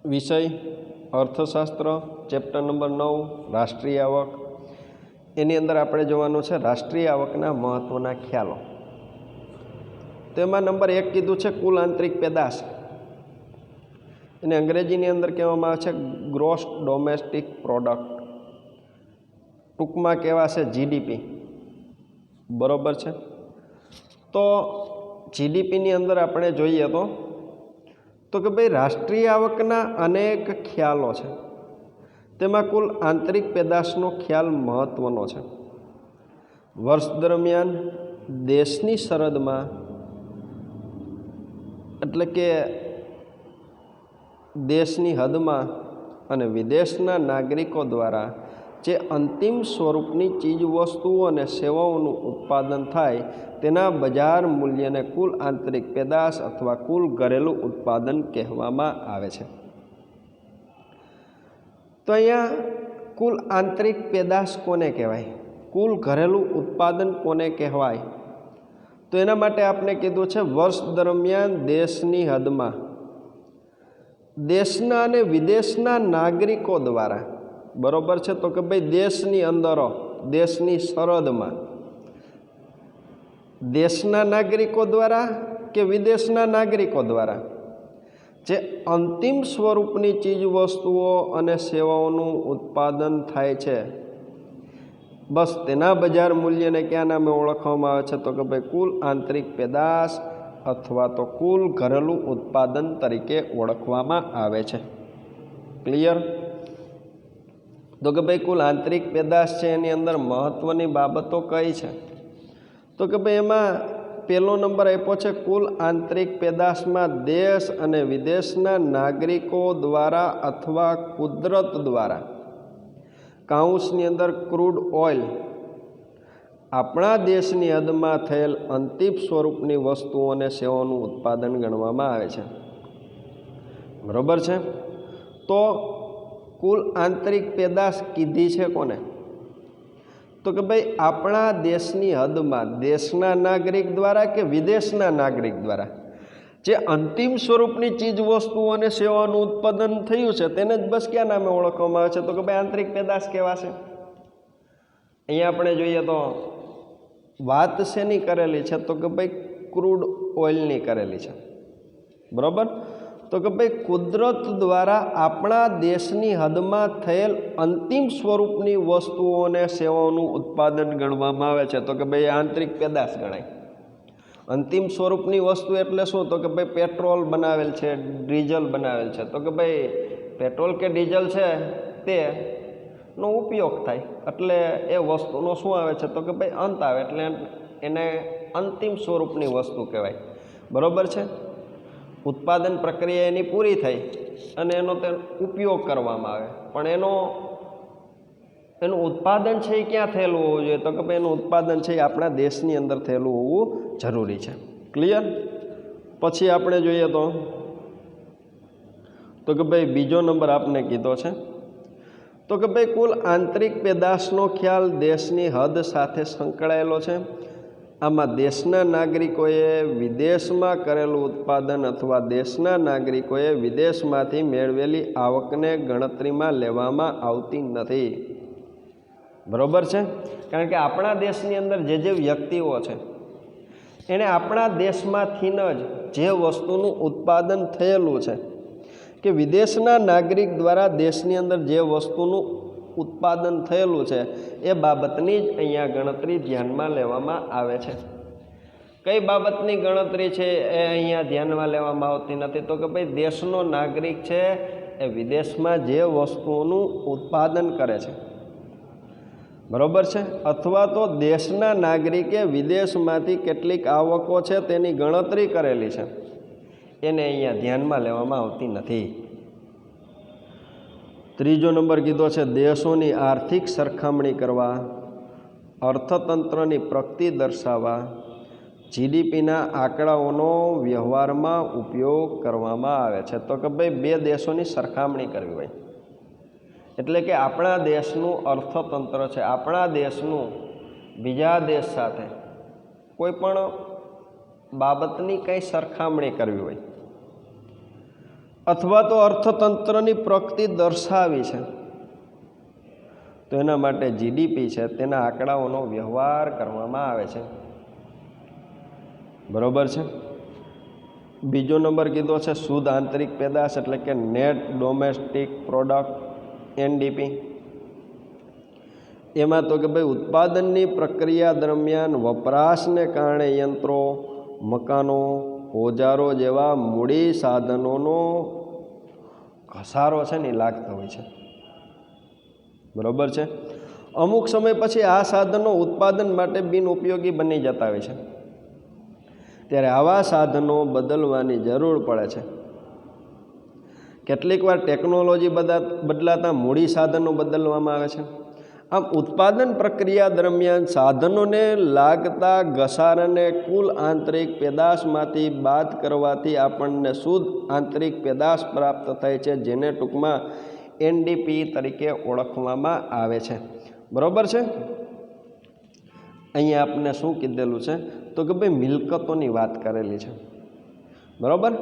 વિષય અર્થશાસ્ત્ર, chapter number 9 રાષ્ટ્રીય આવક. એની અંદર આપણે જોવાનું છે રાષ્ટ્રીય આવકના મહત્ત્વના ખ્યાલો. તેમાં નંબર 1 કીધું છે કુલ આંતરિક પેદાશ. એને અંગ્રેજીની અંદર કહેવામાં આવે છે ગ્રોસ ડોમેસ્ટિક પ્રોડક્ટ, ટૂંકમાં કહેવાશે જીડીપી. બરોબર છે. તો જીડીપીની અંદર આપણે જોઈએ તો કે ભાઈ રાષ્ટ્રીય આવકના અનેક ખ્યાલો છે. તેમાં કુલ આંતરિક પેદાશનો ખ્યાલ મહત્ત્વનો છે. વર્ષ દરમિયાન દેશની સરહદમાં એટલે કે દેશની હદમાં અને વિદેશના નાગરિકો દ્વારા જે અંતિમ સ્વરૂપની ચીજવસ્તુઓ અને સેવાઓનું ઉત્પાદન થાય તેના બજાર મૂલ્યને કુલ આંતરિક પેદાશ અથવા કુલ ઘરેલું ઉત્પાદન કહેવામાં આવે છે. તો અહીંયા કુલ આંતરિક પેદાશ કોને કહેવાય, કુલ ઘરેલું ઉત્પાદન કોને કહેવાય? તો એના માટે આપણે કીધું છે વર્ષ દરમિયાન દેશની હદમાં દેશના અને વિદેશના નાગરિકો દ્વારા, બરોબર છે, તો કે ભાઈ દેશની અંદર દેશની સરહદમાં દેશના નાગરિકો દ્વારા કે વિદેશના નાગરિકો દ્વારા જે અંતિમ સ્વરૂપની ચીજવસ્તુઓ અને સેવાઓનું ઉત્પાદન થાય છે, બસ તેના બજાર મૂલ્યને કયા નામે ઓળખવામાં આવે છે? તો કે ભાઈ કુલ આંતરિક પેદાશ અથવા તો કુલ ઘરેલું ઉત્પાદન તરીકે ઓળખવામાં આવે છે. ક્લિયર? તો કે ભાઈ કુલ આંતરિક પેદાશ છે એની અંદર મહત્ત્વની બાબતો કઈ છે? તો કે ભાઈ એમાં પહેલો નંબર આપ્યો છે કુલ આંતરિક પેદાશમાં દેશ અને વિદેશના નાગરિકો દ્વારા અથવા કુદરત દ્વારા, કાઉન્સની અંદર ક્રૂડ ઓઇલ, આપણા દેશની હદમાં થયેલ અંતિમ સ્વરૂપની વસ્તુઓ અને સેવાઓનું ઉત્પાદન ગણવામાં આવે છે. બરોબર છે. તો કુલ આંતરિક પેદાશ કીધી છે કોને? તો કે ભાઈ આપણા દેશની હદમાં દેશના નાગરિક દ્વારા કે વિદેશના નાગરિક દ્વારા જે અંતિમ સ્વરૂપની ચીજ વસ્તુઓ અને સેવાનું ઉત્પાદન થયું છે તેને જ બસ કયા નામે ઓળખવામાં આવે છે? તો કે ભાઈ આંતરિક પેદાશ કહેવાશે. અહીંયા આપણે જોઈએ તો વાત શેની કરેલી છે? તો કે ભાઈ ક્રૂડ ઓઇલની કરેલી છે. બરાબર? તો કે ભાઈ કુદરત દ્વારા આપણા દેશની હદમાં થયેલ અંતિમ સ્વરૂપની વસ્તુઓ અને સેવાઓનું ઉત્પાદન ગણવામાં આવે છે. તો કે ભાઈ આંતરિક પેદાશ ગણાય. અંતિમ સ્વરૂપની વસ્તુ એટલે શું? તો કે ભાઈ પેટ્રોલ બનાવેલ છે, ડીઝલ બનાવેલ છે. તો કે ભાઈ પેટ્રોલ કે ડીઝલ છે તેનો ઉપયોગ થાય એટલે એ વસ્તુનો શું આવે છે? તો કે ભાઈ અંત આવે એટલે એને અંતિમ સ્વરૂપની વસ્તુ કહેવાય. બરાબર છે. ઉત્પાદન પ્રક્રિયા એની પૂરી થઈ અને એનો તે ઉપયોગ કરવામાં આવે, પણ એનું ઉત્પાદન છે એ ક્યાં થયેલું હોવું જોઈએ? તો કે ભાઈ એનું ઉત્પાદન છે એ આપણા દેશની અંદર થયેલું હોવું જરૂરી છે. ક્લિયર? પછી આપણે જોઈએ તો કે ભાઈ બીજો નંબર આપને કીધો છે તો કે ભાઈ કુલ આંતરિક પેદાશનો ખ્યાલ દેશની હદ સાથે સંકળાયેલો છે. આમાં દેશના નાગરિકોએ વિદેશમાં કરેલું ઉત્પાદન અથવા દેશના નાગરિકોએ વિદેશમાંથી મેળવેલી આવકને ગણતરીમાં લેવામાં આવતી નથી. બરોબર છે. કારણ કે આપણા દેશની અંદર જે વ્યક્તિઓ છે એણે આપણા દેશમાંથી જ જે વસ્તુનું ઉત્પાદન થયેલું છે કે વિદેશના નાગરિક દ્વારા દેશની અંદર જે વસ્તુનું ઉત્પાદન થયેલું છે એ બાબતની જ અહીંયા ગણતરી ધ્યાનમાં લેવામાં આવે છે. કઈ બાબતની ગણતરી છે એ અહીંયા ધ્યાનમાં લેવામાં આવતી નથી? તો કે ભાઈ દેશનો નાગરિક છે એ વિદેશમાં જે વસ્તુઓનું ઉત્પાદન કરે છે, બરોબર છે, અથવા તો દેશના નાગરિકે વિદેશમાંથી કેટલીક આવકો છે તેની ગણતરી કરેલી છે, એને અહીંયા ધ્યાનમાં લેવામાં આવતી નથી. ત્રીજો નંબર કીધો છે દેશોની આર્થિક સરખામણી કરવા, અર્થતંત્રની પ્રગતિ દર્શાવવા, જીડીપીના આંકડાઓનો વ્યવહારમાં ઉપયોગ કરવામાં આવે છે. તો કે ભાઈ બે દેશોની સરખામણી કરવી હોય એટલે કે આપણા દેશનું અર્થતંત્ર છે, આપણા દેશનું બીજા દેશ સાથે કોઈ પણ બાબતની કંઈ સરખામણી કરવી હોય અથવા તો અર્થતંત્રની પ્રગતિ દર્શાવી છે, તો એના માટે જીડીપી છે તેના આંકડાઓનો વ્યવહાર કરવામાં આવે છે. બરોબર છે. બીજો નંબર કીધો છે શુદ્ધ આંતરિક પેદાશ એટલે કે નેટ ડોમેસ્ટિક પ્રોડક્ટ એનડીપી. એમાં તો કે ભાઈ ઉત્પાદનની પ્રક્રિયા દરમિયાન વપરાશને કારણે યંત્રો, મકાનો, ઓજારો જેવા મૂડી સાધનોનો ઘસારો છે ને લાગતો હોય છે. બરોબર છે. અમુક સમય પછી આ સાધનો ઉત્પાદન માટે બિનઉપયોગી બની જતા હોય છે, ત્યારે આવા સાધનો બદલવાની જરૂર પડે છે. કેટલીક વાર ટેકનોલોજી બદલાતા મૂડી સાધનો બદલવામાં આવે છે. આમ ઉત્પાદન પ્રક્રિયા દરમિયાન સાધનોને લાગતા ઘસારાને કુલ આંતરિક પેદાશમાંથી બાદ કરવાથી આપણને શુદ્ધ આંતરિક પેદાશ પ્રાપ્ત થાય છે, જેને ટૂંકમાં એનડીપી તરીકે ઓળખવામાં આવે છે. બરોબર છે. અહીંયા આપને શું કીધેલું છે તો કે ભાઈ મિલકતોની વાત કરેલી છે. બરોબર.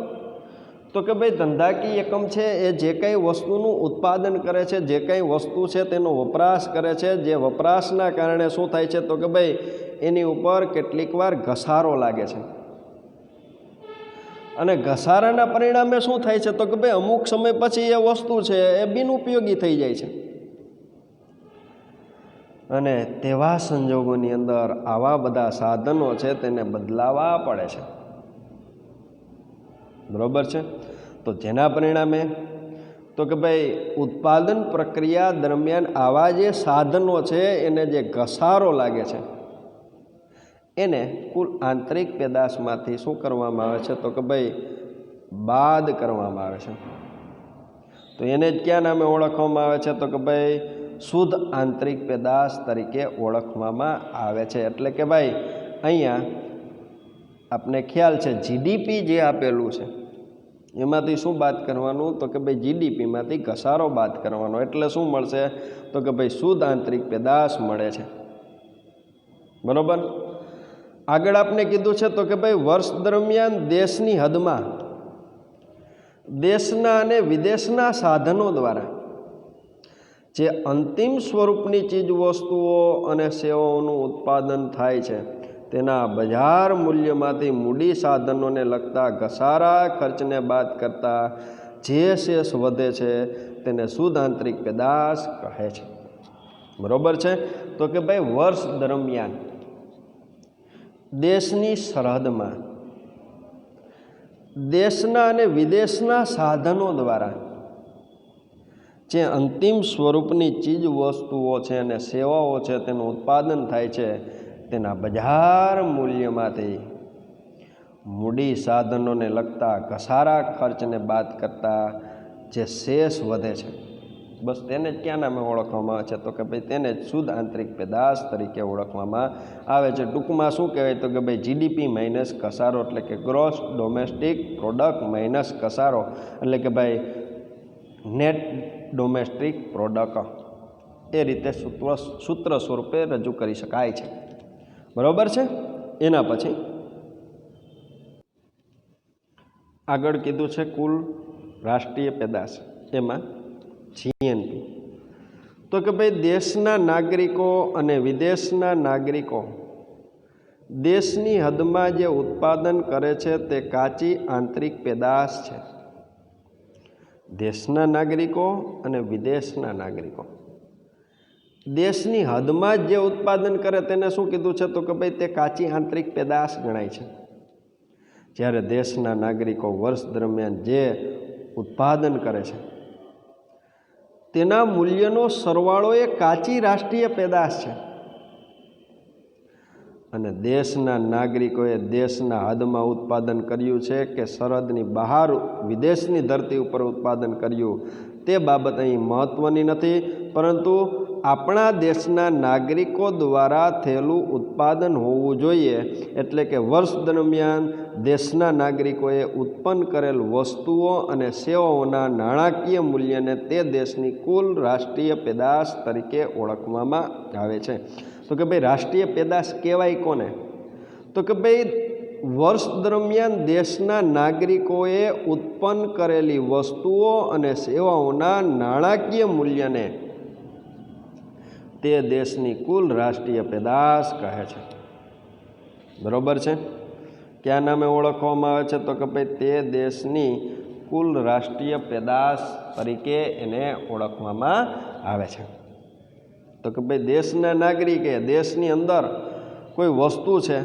તો કે ભાઈ ધંધાકીય એકમ છે એ જે કંઈ વસ્તુનું ઉત્પાદન કરે છે, જે કંઈ વસ્તુ છે તેનો વપરાશ કરે છે, જે વપરાશના કારણે શું થાય છે તો કે ભાઈ એની ઉપર કેટલીક વાર ઘસારો લાગે છે, અને ઘસારાના પરિણામે શું થાય છે તો કે ભાઈ અમુક સમય પછી એ વસ્તુ છે એ બિનઉપયોગી થઈ જાય છે, અને તેવા સંજોગોની અંદર આવા બધા સાધનો છે તેને બદલાવા પડે છે. બરોબર છે. તો જેના પરિણામે તો કે ભાઈ ઉત્પાદન પ્રક્રિયા દરમિયાન આવા જે સાધનો છે એને જે ઘસારો લાગે છે એને કુલ આંતરિક પેદાશમાંથી શું કરવામાં આવે છે તો કે ભાઈ બાદ કરવામાં આવે છે. તો એને જ ક્યાં નામે ઓળખવામાં આવે છે તો કે ભાઈ શુદ્ધ આંતરિક પેદાશ તરીકે ઓળખવામાં આવે છે. એટલે કે ભાઈ અહીંયા આપને ખ્યાલ છે જીડીપી જે આપેલું છે એમાંથી શું બાદ કરવાનું તો કે ભાઈ જીડીપીમાંથી ઘસારો બાદ કરવાનો, એટલે શું મળશે તો કે ભાઈ શુદ્ધ આંતરિક પેદાશ મળે છે. બરોબર. આગળ આપણે કીધું છે તો કે ભાઈ વર્ષ દરમિયાન દેશની હદમાં દેશના અને વિદેશના સાધનો દ્વારા જે અંતિમ સ્વરૂપની ચીજ વસ્તુઓ અને સેવાઓનું ઉત્પાદન થાય છે તેના બજાર મૂલ્યમાંથી મૂડી સાધનોને લગતા ઘસારા ખર્ચને બાદ કરતાં જે શેષ વધે છે તેને શુદ્ધ આંતરિક પેદાશ કહે છે. બરોબર છે. તો કે ભાઈ વર્ષ દરમિયાન દેશની સરહદમાં દેશના અને વિદેશના સાધનો દ્વારા જે અંતિમ સ્વરૂપની ચીજ વસ્તુઓ છે અને સેવાઓ છે તેનું ઉત્પાદન થાય છે તેના બજાર મૂલ્યમાંથી મૂડી સાધનોને લગતા ઘસારા ખર્ચને બાદ કરતાં જે શેષ વધે છે બસ તેને જ ક્યાં નામે ઓળખવામાં આવે છે તો કે ભાઈ તેને જ શુદ્ધ આંતરિક પેદાશ તરીકે ઓળખવામાં આવે છે. ટૂંકમાં શું કહેવાય તો કે ભાઈ જીડીપી માઇનસ ઘસારો એટલે કે ગ્રોસ ડોમેસ્ટિક પ્રોડક્ટ માઇનસ ઘસારો એટલે કે ભાઈ નેટ ડોમેસ્ટિક પ્રોડક્ટ, એ રીતે સૂત્ર સ્વરૂપે રજૂ કરી શકાય છે. બરોબર છે. એના પછી આગળ કીધું છે કુલ રાષ્ટ્રીય પેદાશ, એમાં જીએનપી. તો કે ભાઈ દેશના નાગરિકો અને વિદેશના નાગરિકો દેશની હદમાં જે ઉત્પાદન કરે છે તે કાચી આંતરિક પેદાશ છે. દેશના નાગરિકો અને વિદેશના નાગરિકો દેશની હદમાં જ જે ઉત્પાદન કરે તેને શું કીધું છે તો કે ભાઈ તે કાચી આંતરિક પેદાશ ગણાય છે. જ્યારે દેશના નાગરિકો વર્ષ દરમિયાન જે ઉત્પાદન કરે છે તેના મૂલ્યનો સરવાળો એ કાચી રાષ્ટ્રીય પેદાશ છે, અને દેશના નાગરિકોએ દેશના હદમાં ઉત્પાદન કર્યું છે કે સરહદની બહાર વિદેશની ધરતી ઉપર ઉત્પાદન કર્યું તે બાબત અહીં મહત્ત્વની નથી, પરંતુ આપણા દેશના નાગરિકો દ્વારા થયેલું ઉત્પાદન હોવું જોઈએ. એટલે કે વર્ષ દરમિયાન દેશના નાગરિકોએ ઉત્પન્ન કરેલ વસ્તુઓ અને સેવાઓના નાણાકીય મૂલ્યને તે દેશની કુલ રાષ્ટ્રીય પેદાશ તરીકે ઓળખવામાં આવે છે. તો કે ભાઈ રાષ્ટ્રીય પેદાશ કહેવાય કોને તો કે ભાઈ વર્ષ દરમિયાન દેશના નાગરિકોએ ઉત્પન્ન કરેલી વસ્તુઓ અને સેવાઓના નાણાકીય મૂલ્યને તે દેશની કુલ રાષ્ટ્રીય પેદાશ કહે છે. બરોબર છે. ક્યાં નામે ઓળખવામાં આવે છે? તો કે ભાઈ તે દેશની કુલ રાષ્ટ્રીય પેદાશ તરીકે એને ઓળખવામાં આવે છે. તો કે ભાઈ દેશના નાગરિકે દેશની અંદર કોઈ વસ્તુ છે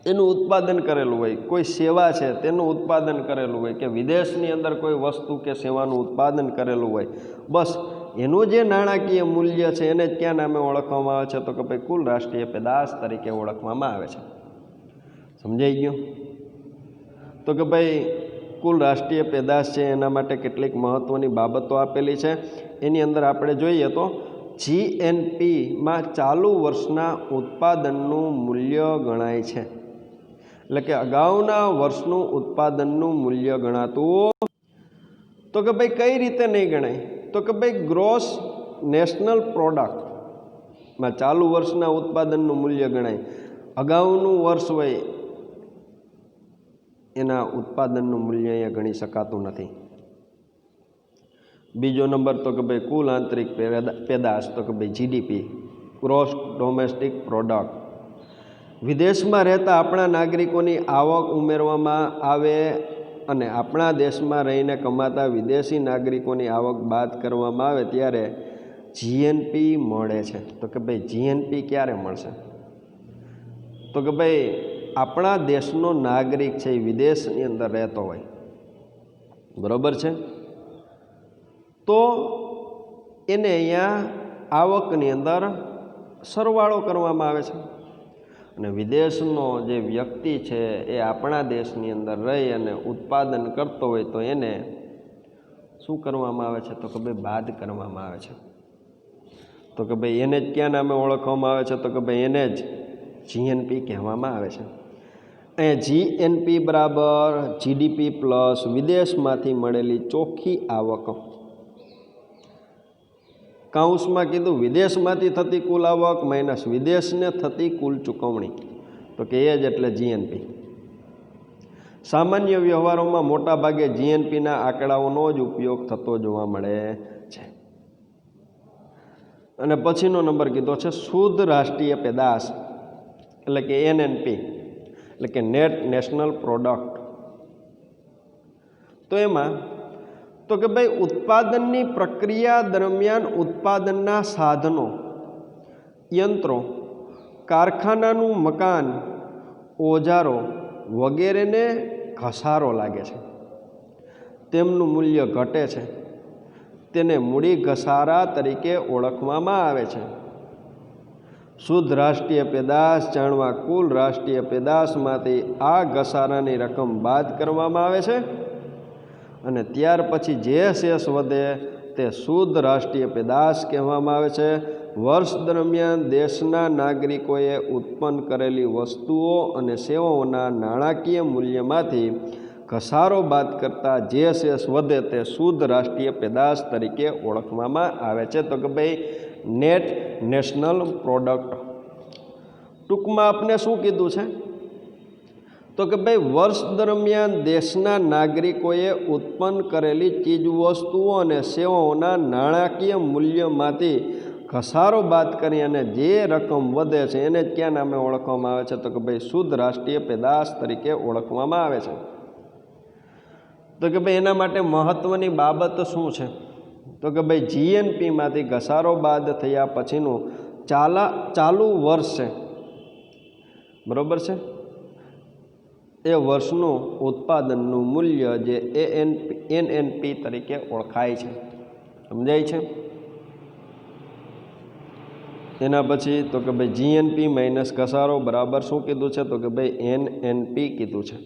એનું ઉત્પાદન કરેલું હોય, કોઈ સેવા છે તેનું ઉત્પાદન કરેલું હોય, કે વિદેશની અંદર કોઈ વસ્તુ કે સેવાનું ઉત્પાદન કરેલું હોય, બસ એનું જે નાણાકીય મૂલ્ય છે એને જ ક્યાં નામે ઓળખવામાં આવે છે? તો કે ભાઈ કુલ રાષ્ટ્રીય પેદાશ તરીકે ઓળખવામાં આવે છે. સમજાઈ ગયું? તો કે ભાઈ કુલ રાષ્ટ્રીય પેદાશ છે એના માટે કેટલીક મહત્ત્વની બાબતો આપેલી છે. એની અંદર આપણે જોઈએ તો GNPમાં ચાલુ વર્ષના ઉત્પાદનનું મૂલ્ય ગણાય છે. એટલે કે અગાઉના વર્ષનું ઉત્પાદનનું મૂલ્ય ગણાતું. તો કે ભાઈ કઈ રીતે નહીં ગણાય? તો કે ભાઈ ગ્રોસ નેશનલ પ્રોડક્ટમાં ચાલુ વર્ષના ઉત્પાદનનું મૂલ્ય ગણાય. અગાઉનું વર્ષ હોય એના ઉત્પાદનનું મૂલ્ય અહીંયા ગણી શકાતું નથી. બીજો નંબર તો કે ભાઈ કુલ આંતરિક પેદાશ, તો કે ભાઈ GDP, ગ્રોસ ડોમેસ્ટિક પ્રોડક્ટ. વિદેશમાં રહેતા આપણા નાગરિકોની આવક ઉમેરવામાં આવે અને આપણા દેશમાં રહીને કમાતા વિદેશી નાગરિકોની આવક બાદ કરવામાં આવે ત્યારે GNP મળે છે. તો કે ભાઈ GNP ક્યારે મળશે? તો કે ભાઈ આપણા દેશનો નાગરિક છે એ વિદેશની અંદર રહેતો હોય, બરાબર છે, તો એને અહીંયા આવકની અંદર સરવાળો કરવામાં આવે છે. અને વિદેશનો જે વ્યક્તિ છે એ આપણા દેશની અંદર રહી અને ઉત્પાદન કરતો હોય તો એને શું કરવામાં આવે છે? તો કે ભાઈ બાદ કરવામાં આવે છે. તો કે ભાઈ એને જ ક્યાં નામે ઓળખવામાં આવે છે? તો કે ભાઈ એને જ GNP કહેવામાં આવે છે. અહીંયા GNP બરાબર GDP પ્લસ વિદેશમાંથી મળેલી ચોખ્ખી આવક. કાઉન્સમાં કીધું વિદેશમાંથી થતી કુલ આવક માઇનસ વિદેશને થતી કુલ ચૂકવણી, તો કે એ જ એટલે GNP. સામાન્ય વ્યવહારોમાં મોટા ભાગે GNPના આંકડાઓનો જ ઉપયોગ થતો જોવા મળે છે. અને પછીનો નંબર કીધો છે શુદ્ધ રાષ્ટ્રીય પેદાશ, એટલે કે NNP, એટલે કે નેટ નેશનલ પ્રોડક્ટ. તો એમાં તો કે ભાઈ ઉત્પાદનની પ્રક્રિયા દરમિયાન ઉત્પાદનના સાધનો, યંત્રો, કારખાનાનું મકાન, ઓજારો વગેરેને ઘસારો લાગે છે, તેમનું મૂલ્ય ઘટે છે, તેને મૂડી ઘસારા તરીકે ઓળખવામાં આવે છે. શુદ્ધ રાષ્ટ્રીય પેદાશ જાણવા કુલ રાષ્ટ્રીય પેદાશમાંથી આ ઘસારાની રકમ બાદ કરવામાં આવે છે અને ત્યાર પછી જે શેષ વધે તે શુદ્ધ રાષ્ટ્રીય પેદાશ કહેવામાં આવે છે. વર્ષ દરમિયાન દેશના નાગરિકોએ ઉત્પન્ન કરેલી વસ્તુઓ અને સેવાઓના નાણાકીય મૂલ્યમાંથી ઘસારો બાદ કરતાં જે શેષ વધે તે શુદ્ધ રાષ્ટ્રીય પેદાશ તરીકે ઓળખવામાં આવે છે. તો કે ભાઈ નેટ નેશનલ પ્રોડક્ટ. ટૂંકમાં આપણે શું કીધું છે? તો કે ભાઈ વર્ષ દરમિયાન દેશના નાગરિકોએ ઉત્પન્ન કરેલી ચીજવસ્તુઓ અને સેવાઓના નાણાકીય મૂલ્યમાંથી ઘસારો બાદ કરી અને જે રકમ વધે છે એને જ ક્યાં નામે ઓળખવામાં આવે છે? તો કે ભાઈ શુદ્ધ રાષ્ટ્રીય પેદાશ તરીકે ઓળખવામાં આવે છે. તો કે ભાઈ એના માટે મહત્ત્વની બાબત શું છે? તો કે ભાઈ GNPમાંથી ઘસારો બાદ થયા પછીનું ચાલુ વર્ષ છે, બરાબર છે, એ વર્ષનું ઉત્પાદનનું મૂલ્ય જે NNP તરીકે ઓળખાય છે. સમજાય છે? એના પછી તો કે ભાઈ GNP માઇનસ ઘસારો બરાબર શું કીધું છે? તો કે ભાઈ NNP કીધું છે.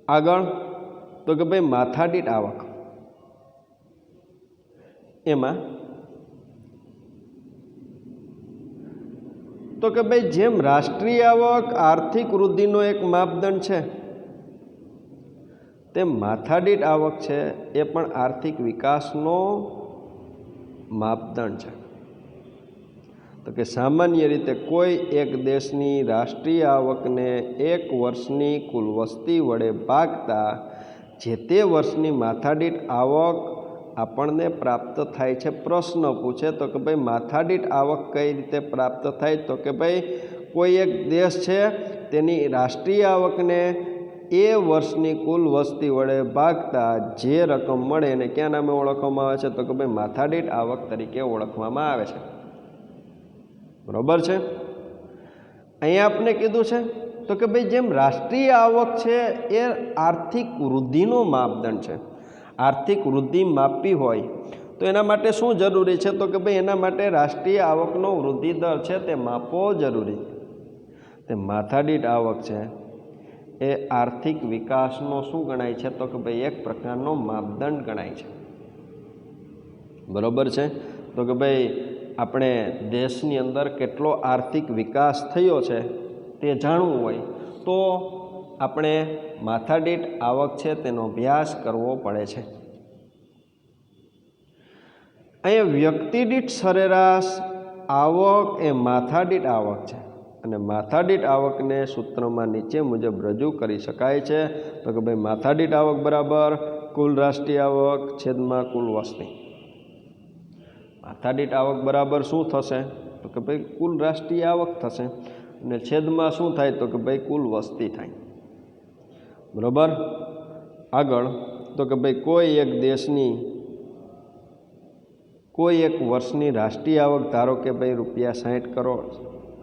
આગળ તો કે ભાઈ માથાદીઠ આવક. એમાં તો કે ભાઈ જેમ રાષ્ટ્રીય આવક આર્થિક વૃદ્ધિનો એક માપદંડ છે તેમ માથાદીઠ આવક છે એ પણ આર્થિક વિકાસનો માપદંડ છે. તો કે સામાન્ય રીતે કોઈ એક દેશની રાષ્ટ્રીય આવકને એક વર્ષની કુલ વસ્તી વડે ભાગતા જે તે વર્ષની માથાદીઠ આવક આપણને પ્રાપ્ત થાય છે. પ્રશ્ન પૂછે તો કે ભાઈ માથાદીઠ આવક કઈ રીતે પ્રાપ્ત થાય? તો કે ભાઈ કોઈ એક દેશ છે તેની રાષ્ટ્રીય આવકને એ વર્ષની કુલ વસ્તી વડે ભાગતા જે રકમ મળે એને ક્યાં નામે ઓળખવામાં આવે છે? તો કે ભાઈ માથાદીઠ આવક તરીકે ઓળખવામાં આવે છે. બરોબર છે. અહીંયા આપણે કીધું છે તો કે ભાઈ જેમ રાષ્ટ્રીય આવક છે એ આર્થિક વૃદ્ધિનો માપદંડ છે. આર્થિક વૃદ્ધિ માપવી હોય તો એના માટે શું જરૂરી છે? તો કે ભાઈ એના માટે રાષ્ટ્રીય આવકનો વૃદ્ધિ દર છે તે માપવો જરૂરી. તે માથાદીઠ આવક છે એ આર્થિક વિકાસનો શું ગણાય છે? તો કે ભાઈ એક પ્રકારનો માપદંડ ગણાય છે. બરોબર છે. તો કે ભાઈ આપણે દેશની અંદર કેટલો આર્થિક વિકાસ થયો છે તે જાણવું હોય તો આપણે માથાદીઠ આવક છે તેનો અભ્યાસ કરવો પડે છે. અહીંયા વ્યક્તિદીઠ સરેરાશ આવક એ માથાદીઠ આવક છે અને માથાદીઠ આવકને સૂત્રમાં નીચે મુજબ રજૂ કરી શકાય છે. તો કે ભાઈ માથાદીઠ આવક બરાબર કુલ રાષ્ટ્રીય આવક છેદમાં કુલ વસ્તી. માથાદીઠ આવક બરાબર શું થશે? તો કે ભાઈ કુલ રાષ્ટ્રીય આવક થશે અને છેદમાં શું થાય? તો કે ભાઈ કુલ વસ્તી થાય. બરાબર. આગળ તો કે ભાઈ કોઈ એક દેશની કોઈ એક વર્ષની રાષ્ટ્રીય આવક ધારો કે ભાઈ રૂપિયા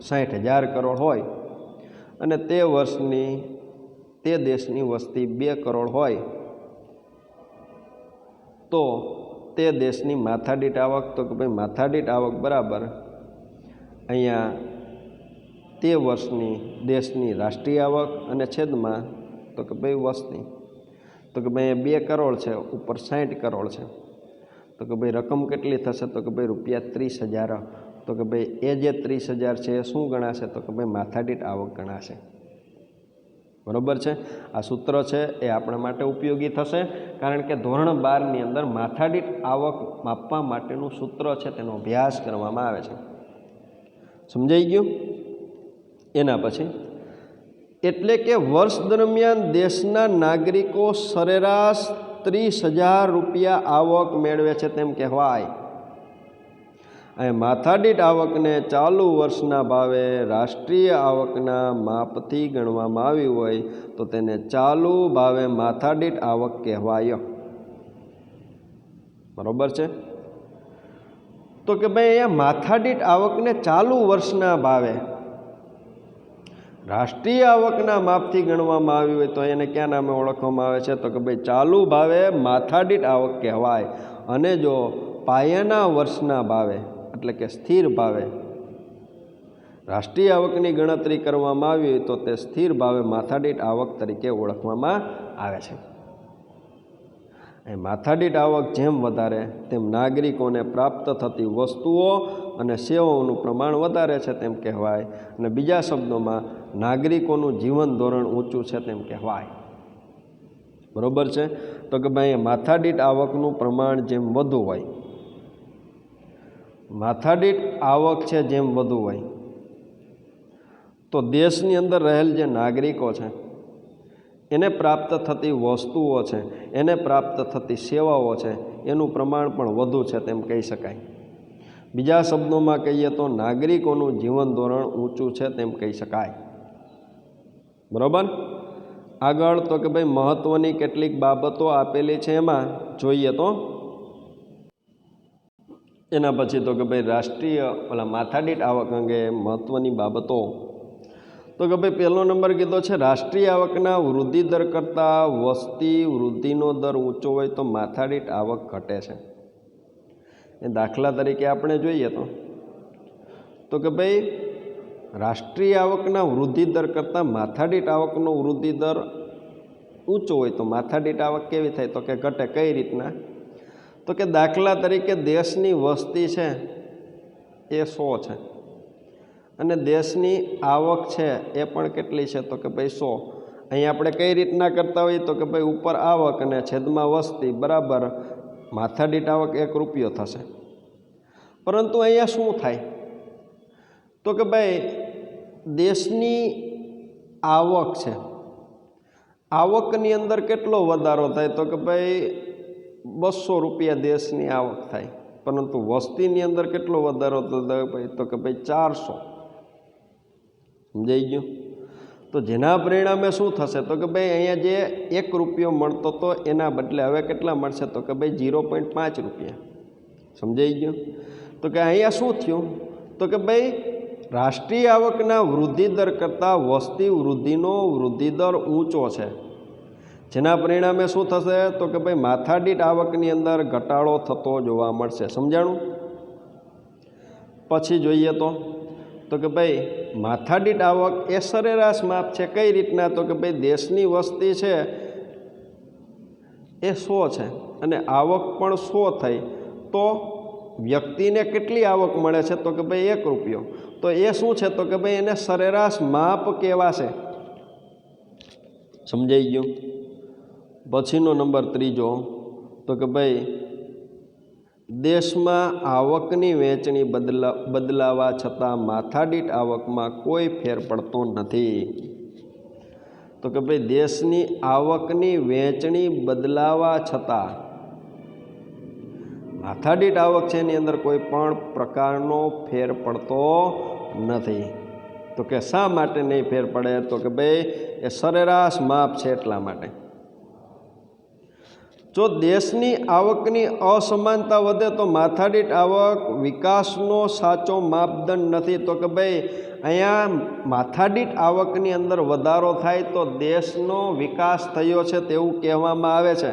60,000 કરોડ હોય અને તે વર્ષની તે દેશની વસ્તી 2 કરોડ હોય તો તે દેશની માથાદીઠ આવક તો કે ભાઈ માથાદીઠ આવક બરાબર અહીંયા તે વર્ષની દેશની રાષ્ટ્રીય આવક અને છેદમાં તો કે ભાઈ વસ્તી. તો કે ભાઈ 2 કરોડ છે ઉપર 60 કરોડ છે તો કે ભાઈ રકમ કેટલી થશે? તો કે ભાઈ રૂપિયા 30,000. તો કે ભાઈ એ જે 30,000 છે એ શું ગણાશે? તો કે ભાઈ માથાદીઠ આવક ગણાશે. બરોબર છે. આ સૂત્ર છે એ આપણા માટે ઉપયોગી થશે કારણ કે ધોરણ 12ની અંદર માથાદીઠ આવક માપવા માટેનું સૂત્ર છે તેનો અભ્યાસ કરવામાં આવે છે. સમજાઈ ગયું? એના પછી એટલે કે વર્ષ દરમિયાન દેશના નાગરિકો સરેરાશ 30,000 રૂપિયા આવક મેળવે છે તેમ કહેવાય. અને માથાદીઠ આવકને ચાલુ વર્ષના ભાવે રાષ્ટ્રીય આવકના માપથી ગણવામાં આવી હોય તો તેને ચાલુ ભાવે માથાદીઠ આવક કહેવાય. બરોબર છે. તો કે ભાઈ અહીંયા માથાદીઠ આવકને ચાલુ વર્ષના ભાવે રાષ્ટ્રીય આવકના માપથી ગણવામાં આવી હોય તો એને ક્યાં નામે ઓળખવામાં આવે છે? તો કે ભાઈ ચાલુ ભાવે માથાદીઠ આવક કહેવાય. અને જો પાયાના વર્ષના ભાવે એટલે કે સ્થિર ભાવે રાષ્ટ્રીય આવકની ગણતરી કરવામાં આવી હોય તો તે સ્થિર ભાવે માથાદીઠ આવક તરીકે ઓળખવામાં આવે છે. માથાદીઠ આવક જેમ વધારે તેમ નાગરિકોને પ્રાપ્ત થતી વસ્તુઓ અને સેવાઓનું પ્રમાણ વધારે છે તેમ કહેવાય. અને બીજા શબ્દોમાં નાગરિકોનું જીવન ધોરણ ઊંચું છે તેમ કહેવાય. બરોબર છે. તો કે ભાઈ માથાદીઠ આવકનું પ્રમાણ જેમ વધુ હોય માથાદીઠ આવક છે જેમ વધુ હોય તો દેશની અંદર રહેલ જે નાગરિકો છે એને પ્રાપ્ત થતી વસ્તુઓ છે એને પ્રાપ્ત થતી સેવાઓ છે એનું પ્રમાણ પણ વધુ છે તેમ કહી શકાય. બીજા શબ્દોમાં કહીએ તો નાગરિકોનું જીવન ધોરણ ઊંચું છે તેમ કહી શકાય. બરાબર. આગળ તો કે ભાઈ મહત્ત્વની કેટલીક બાબતો આપેલી છે એમાં જોઈએ તો એના પછી તો કે ભાઈ રાષ્ટ્રીય માથાદીઠ આવક અંગે મહત્ત્વની બાબતો તો કે ભાઈ પહેલો નંબર કીધો છે રાષ્ટ્રીય આવકના વૃદ્ધિ દર કરતાં વસ્તી વૃદ્ધિનો દર ઊંચો હોય તો માથાદીઠ આવક ઘટે છે. એ દાખલા તરીકે આપણે જોઈએ તો કે ભાઈ રાષ્ટ્રીય આવકના વૃદ્ધિ દર કરતાં માથાદીઠ આવકનો વૃદ્ધિ દર ઊંચો હોય તો માથાદીઠ આવક કેવી થાય? તો કે ઘટે. કઈ રીતના? તો કે દાખલા તરીકે દેશની વસ્તી છે એ 100 છે અને દેશની આવક છે એ પણ કેટલી છે? તો કે ભાઈ 100. અહીં આપણે કઈ રીતના કરતા હોઈએ તો કે ભાઈ ઉપર આવક અને છેદમાં વસ્તી બરાબર માથાદીઠ આવક 1 રૂપિયો થશે. પરંતુ અહીંયા શું થાય? તો કે ભાઈ દેશની આવક છે, આવકની અંદર કેટલો વધારો થાય? તો કે ભાઈ 200 રૂપિયા દેશની આવક થાય, પરંતુ વસ્તીની અંદર કેટલો વધારો થાય ભાઈ? તો કે ભાઈ 400. સમજાઈ ગયું? તો જેના પરિણામે શું થશે? તો કે ભાઈ અહીંયા જે 1 રૂપિયો મળતો હતો એના બદલે હવે કેટલા મળશે? તો કે ભાઈ 0.5 રૂપિયા. સમજાઈ ગયું? તો કે અહીંયા શું થયું? તો કે ભાઈ રાષ્ટ્રીય આવકના વૃદ્ધિદર કરતાં વસ્તી વૃદ્ધિનો વૃદ્ધિદર ઊંચો છે, જેના પરિણામે શું થશે? તો કે ભાઈ માથાદીઠ આવકની અંદર ઘટાડો થતો જોવા મળશે. સમજાણું? પછી જોઈએ તો કે ભાઈ માથાદીઠ આવક એ સરેરાશ માપ છે. કઈ રીતના? તો કે ભાઈ દેશની વસ્તી છે એ 100 છે અને આવક પણ 100 થઈ, તો વ્યક્તિને કેટલી આવક મળે છે? તો કે ભાઈ 1 રૂપિયો. તો એ શું છે? તો કે ભાઈ એને સરેરાશ માપ કહેવાશે. સમજાઈ ગયું? પછીનો નંબર 3 તો કે ભાઈ દેશમાં આવકની વહેંચણી બદલાવા છતાં માથાદીઠ આવકમાં કોઈ ફેર પડતો નથી. તો કે ભાઈ દેશની આવકની વહેંચણી બદલાવા છતાં માથાદીઠ આવક છે એની અંદર કોઈ પણ પ્રકારનો ફેર પડતો નથી. તો કે શા માટે નહીં ફેર પડે? તો કે ભાઈ એ સરેરાશ માપ છે એટલા માટે. જો દેશની આવકની અસમાનતા વધે તો માથાદીઠ આવક વિકાસનો સાચો માપદંડ નથી. તો કે ભાઈ અહીંયા માથાદીઠ આવકની અંદર વધારો થાય તો દેશનો વિકાસ થયો છે તેવું કહેવામાં આવે છે.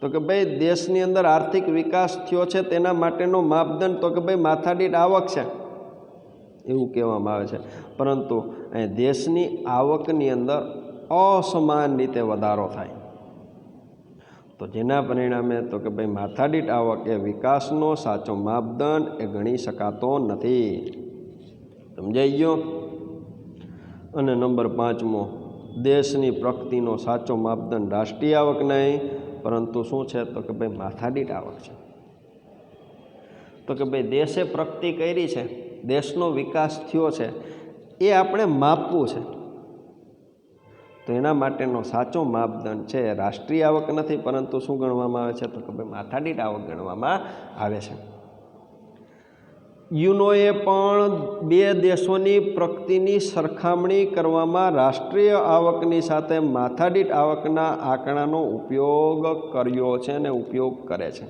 તો કે ભાઈ દેશની અંદર આર્થિક વિકાસ થયો છે તેના માટેનો માપદંડ તો કે ભાઈ માથાદીઠ આવક છે એવું કહેવામાં આવે છે. પરંતુ અહીં દેશની આવકની અંદર અસમાન રીતે વધારો થાય, તો જેના પરિણામે તો કે ભાઈ માથાદીઠ આવક એ વિકાસનો સાચો માપદંડ એ ગણી શકાતો નથી. સમજાઈ ગયો? અને નંબર 5 દેશની પ્રગતિનો સાચો માપદંડ રાષ્ટ્રીય આવક નહીં, પરંતુ શું છે? તો કે ભાઈ માથાદીઠ આવક છે. તો કે ભાઈ દેશે પ્રગતિ કરી છે, દેશનો વિકાસ થયો છે, એ આપણે માપવું છે. તો એના માટેનો સાચો માપદંડ છે રાષ્ટ્રીય આવક નથી, પરંતુ શું ગણવામાં આવે છે? તો કે ભાઈ માથાદીઠ આવક ગણવામાં આવે છે. યુનોએ પણ 2 દેશોની પ્રગતિની સરખામણી કરવામાં રાષ્ટ્રીય આવકની સાથે માથાદીઠ આવકના આંકડાનો ઉપયોગ કર્યો છે અને ઉપયોગ કરે છે.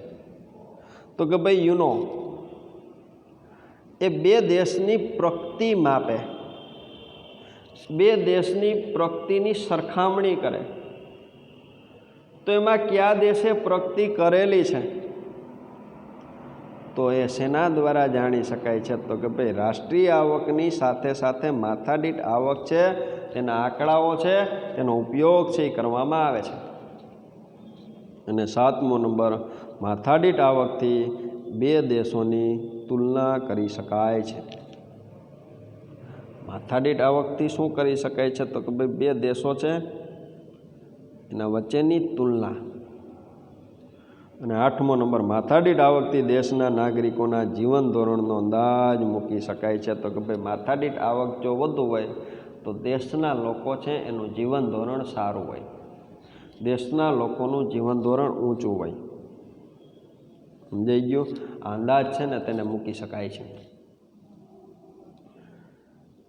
તો કે ભાઈ યુનો એ 2 દેશની પ્રગતિ માપે, 2 દેશની પ્રગતિની સરખામણી કરે. તો એમાં કયા દેશે પ્રગતિ કરેલી છે? તો એ શેના દ્વારા જાણી શકાય છે? તો કે ભાઈ રાષ્ટ્રીય આવકની સાથે સાથે માથાદીઠ આવક છે, તેના આંકડાઓ છે, તેનો ઉપયોગ છે એ કરવામાં આવે છે. અને 7મો નંબર માથાદીઠ આવકથી 2 દેશોની તુલના કરી શકાય છે. માથાદીઠ આવકથી શું કરી શકાય છે? તો કે ભાઈ 2 દેશો છે એના વચ્ચેની તુલના. અને 8મો નંબર માથાદીઠ આવકથી દેશના નાગરિકોના જીવન ધોરણનો અંદાજ મૂકી શકાય છે. તો કે ભાઈ માથાદીઠ આવક જો વધુ હોય તો દેશના લોકો છે એનું જીવન ધોરણ સારું હોય, દેશના લોકોનું જીવન ધોરણ ઊંચું હોય. સમજાઈ ગયું? આ અંદાજ છે ને તેને મૂકી શકાય છે.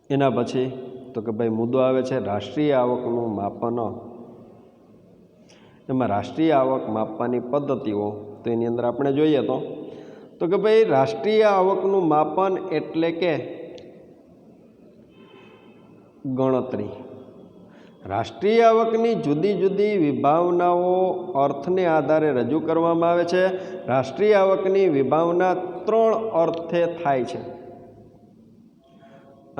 એના પછી તો કે ભાઈ મુદ્દો આવે છે રાષ્ટ્રીય આવકનું માપન. એમાં રાષ્ટ્રીય આવક માપવાની પદ્ધતિઓ, તો એની અંદર આપણે જોઈએ તો કે ભાઈ રાષ્ટ્રીય આવકનું માપન એટલે કે ગણતરી. રાષ્ટ્રીય આવકની જુદી જુદી વિભાવનાઓ અર્થને આધારે રજૂ કરવામાં આવે છે. રાષ્ટ્રીય આવકની વિભાવના 3 અર્થે થાય છે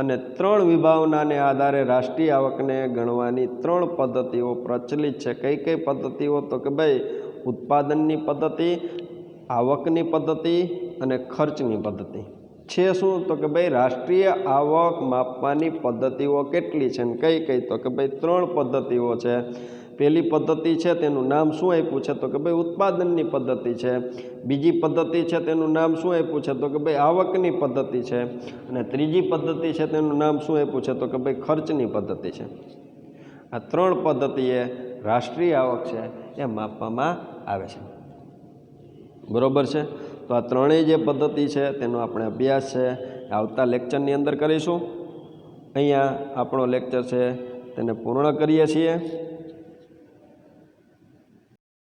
અને 3 વિભાવનાને આધારે રાષ્ટ્રીય આવકને ગણવાની 3 પદ્ધતિઓ પ્રચલિત છે. કઈ કઈ પદ્ધતિઓ? તો કે ભાઈ ઉત્પાદનની પદ્ધતિ, આવકની પદ્ધતિ અને ખર્ચની પદ્ધતિ છે. શું? તો કે ભાઈ રાષ્ટ્રીય આવક માપવાની પદ્ધતિઓ કેટલી છે અને કઈ કઈ? તો કે ભાઈ 3 પદ્ધતિઓ છે. પહેલી પદ્ધતિ છે તેનું નામ શું આપ્યું છે તો કે ભાઈ ઉત્પાદનની પદ્ધતિ છે. બીજી પદ્ધતિ છે તેનું નામ શું આપ્યું છે તો કે ભાઈ આવકની પદ્ધતિ છે. અને ત્રીજી પદ્ધતિ છે તેનું નામ શું આપ્યું છે તો કે ભાઈ ખર્ચની પદ્ધતિ છે. આ 3 પદ્ધતિએ રાષ્ટ્રીય આવક છે એ માપવામાં આવે છે. બરાબર છે. તો આ ત્રણેય જે પદ્ધતિ છે તેનો આપણે અભ્યાસ છે આવતા લેક્ચરની અંદર કરીશું. અહીંયા આપણો લેક્ચર છે તેને પૂર્ણ કરીએ છીએ.